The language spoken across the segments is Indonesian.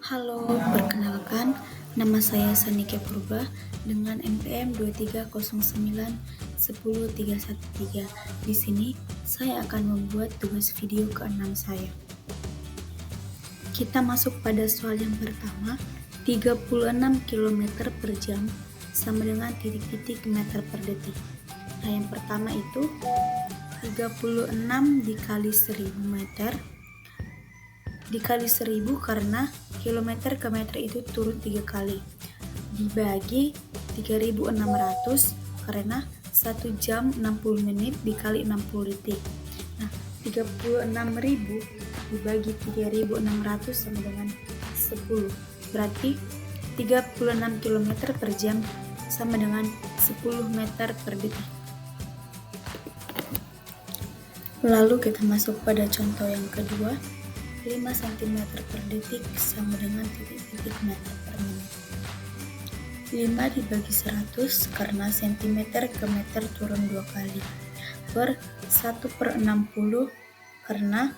Halo, perkenalkan, nama saya Sanika Purba dengan NPM 230910113. Di sini, saya akan membuat tugas video ke-6 saya. Kita masuk pada soal yang pertama, 36 km per jam sama dengan titik-titik meter per detik. Nah, yang pertama itu 36 dikali 1000 meter dikali 1000 karena kilometer ke meter itu turun 3 kali, dibagi 3600 karena 1 jam 60 menit dikali 60 detik. Nah, 36.000 dibagi 3600 sama dengan 10, berarti 36 km per jam sama dengan 10 meter per detik. Lalu kita masuk pada contoh yang kedua, 5 cm per detik sama dengan titik-titik meter per menit. 5 dibagi 100 karena cm ke meter turun 2 kali, per 1/60 karena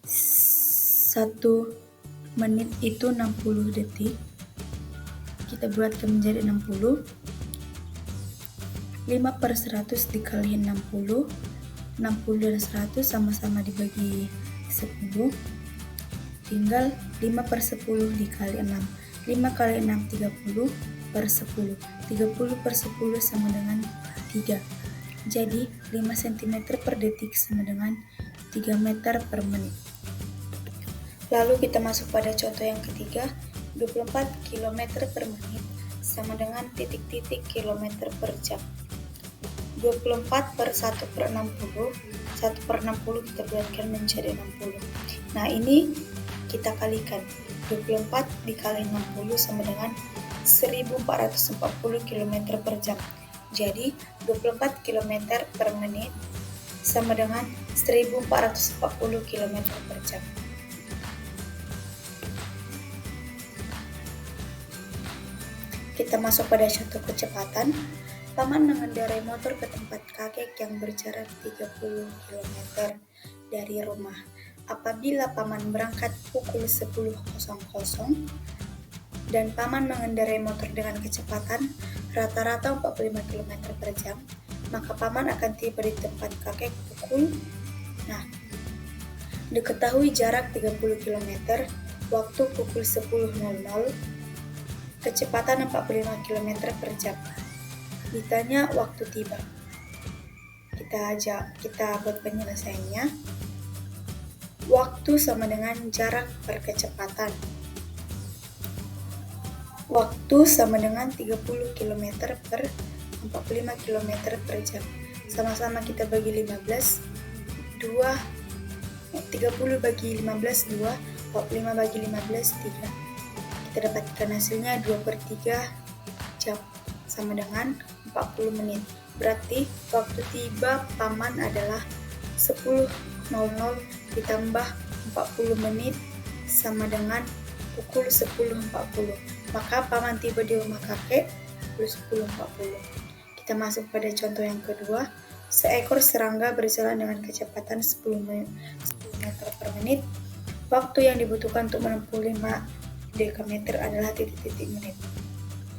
1 menit itu 60 detik. Kita buatkan menjadi 60. 5/100 dikali 60, 60 dan 100 sama-sama dibagi 10, tinggal 5/10 dikali 6, 5 kali 6 30 per 10, 30 per 10 sama dengan 3, jadi 5 cm per detik sama dengan 3 meter per menit. Lalu kita masuk pada contoh yang ketiga, 24 km per menit sama dengan titik-titik kilometer per jam. 24 per 1/60, 1/60 kita buatkan menjadi 60. Nah, ini kita kalikan, 24 dikali 60 sama dengan 1440 km per jam. Jadi 24 km per menit sama dengan 1440 km per jam. Kita masuk pada contoh kecepatan. Paman mengendarai motor ke tempat kakek yang berjarak 30 km dari rumah. Apabila paman berangkat pukul 10.00 dan paman mengendarai motor dengan kecepatan rata-rata 45 km per jam, maka paman akan tiba di tempat kakek diketahui jarak 30 km, waktu pukul 10.00, kecepatan 45 km per jam. Ditanya waktu tiba. Kita buat penyelesaiannya. Waktu sama dengan jarak per kecepatan. Waktu sama dengan 30 km per 45 km per jam. Sama-sama kita bagi 15, 30 bagi 15, 2, 45 bagi 15, 3. Kita dapatkan hasilnya 2/3 jam, sama dengan 40 menit. Berarti waktu tiba paman adalah 10.00 ditambah 40 menit sama dengan pukul 10.40. Maka paman tiba di rumah kakek pukul 10.40. Kita masuk pada contoh yang kedua. Seekor serangga berjalan dengan kecepatan 10 meter per menit. Waktu yang dibutuhkan untuk menempuh 5 dekameter adalah titik-titik menit.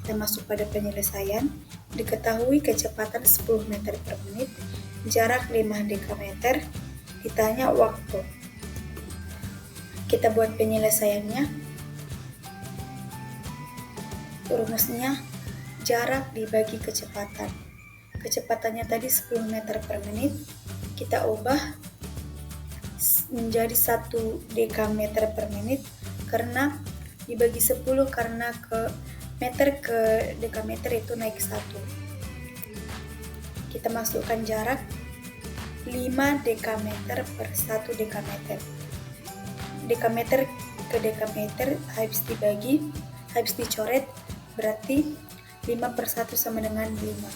Kita masuk pada penyelesaian. Diketahui kecepatan 10 meter per menit, jarak 5 dekameter, ditanya waktu. Kita buat penyelesaiannya. Rumusnya jarak dibagi kecepatan. Kecepatannya tadi 10 meter per menit, kita ubah menjadi 1 dekameter per menit karena dibagi 10 karena meter ke dekameter itu naik 1. Kita masukkan jarak 5 dekameter per 1 dekameter. Dekameter ke dekameter habis dicoret, berarti 5/1 sama dengan 5.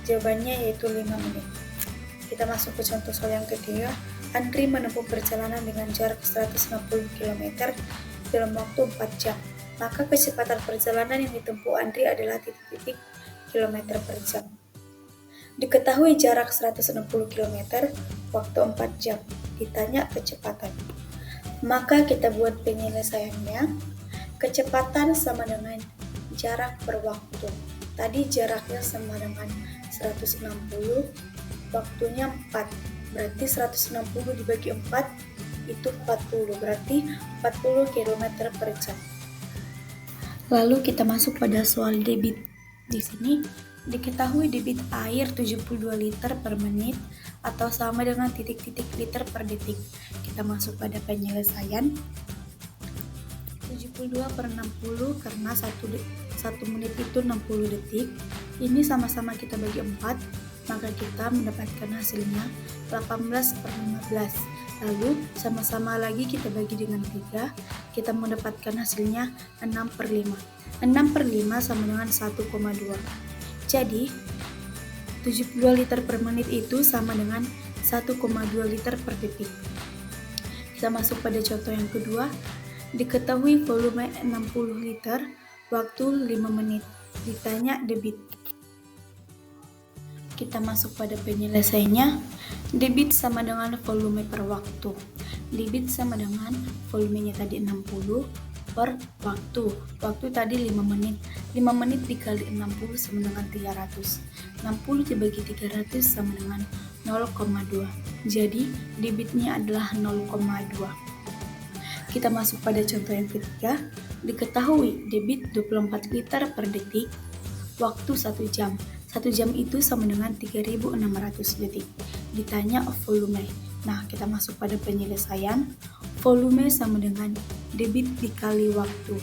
Jawabannya yaitu 5 menit. Kita masuk ke contoh soal yang ketiga. Andri menempuh perjalanan dengan jarak 150 km dalam waktu 4 jam. Maka kecepatan perjalanan yang ditempuh Andri adalah titik-titik kilometer per jam. Diketahui jarak 160 km, waktu 4 jam. Ditanya kecepatan. Maka kita buat penyelesaiannya. Kecepatan sama dengan jarak per waktu. Tadi jaraknya sama dengan 160, waktunya 4. Berarti 160 dibagi 4 itu 40. Berarti 40 km per jam. Lalu kita masuk pada soal debit. Di sini diketahui debit air 72 liter per menit atau sama dengan titik-titik liter per detik. Kita masuk pada penyelesaian. 72 per 60 karena 1 menit itu 60 detik. Ini sama-sama kita bagi 4, maka kita mendapatkan hasilnya 18 per 15. Lalu sama-sama lagi kita bagi dengan 3, kita mendapatkan hasilnya 6 per 5. 6 per 5 sama dengan 1,2. Jadi 72 liter per menit itu sama dengan 1,2 liter per detik. Kita masuk pada contoh yang kedua. Diketahui volume 60 liter, waktu 5 menit. Ditanya debit. Kita masuk pada penyelesaiannya. Debit sama dengan volume per waktu. Debit sama dengan volumenya tadi 60 per waktu. Waktu tadi 5 menit. 5 menit dikali 60 sama dengan 300. 60 dibagi 300 sama dengan 0,2. Jadi debitnya adalah 0,2. Kita masuk pada contoh yang ketiga. Diketahui debit 24 liter per detik, waktu 1 jam. 1 jam itu sama dengan 3.600 detik. Ditanya volume. Nah, kita masuk pada penyelesaian. Volume sama dengan debit dikali waktu.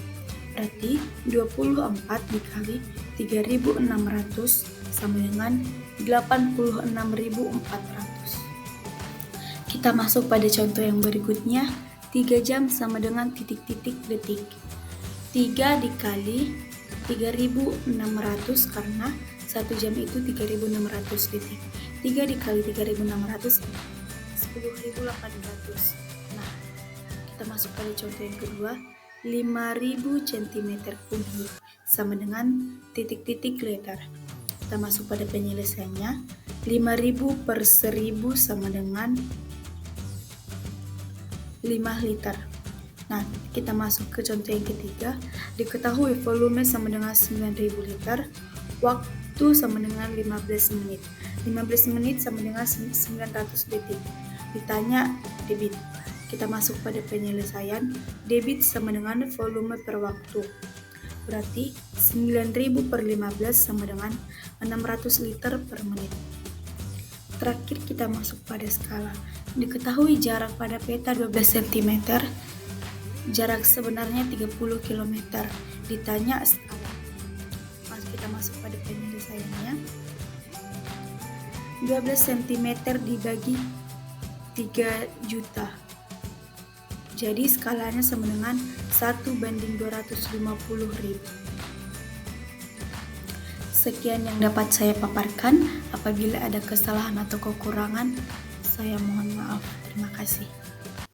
Berarti 24 dikali 3.600 sama dengan 86.400. Kita masuk pada contoh yang berikutnya. 3 jam sama dengan titik-titik detik. 3 dikali 3.600 karena 1 jam itu 3.600 detik. 3 dikali 3.600 10.800. Nah, kita masuk pada contoh yang kedua. 5.000 cm kubik sama dengan titik-titik liter. Kita masuk pada penyelesaiannya. 5.000 per 1.000 sama dengan 5 liter. Nah, kita masuk ke contoh yang ketiga. Diketahui volume sama dengan 9.000 liter, waktu sama dengan 15 menit. 15 menit sama dengan 900 detik. Ditanya debit. Kita masuk pada penyelesaian. Debit sama dengan volume per waktu. Berarti 9.000 per 15 sama dengan 600 liter per menit. Terakhir kita masuk pada skala. Diketahui jarak pada peta 12 cm, jarak sebenarnya 30 km. Ditanya skala. Kita masuk pada penyelesaiannya. 12 cm dibagi 3 juta. Jadi skalanya sama dengan 1:250.000. Sekian yang dapat saya paparkan. Apabila ada kesalahan atau kekurangan, saya mohon maaf. Terima kasih.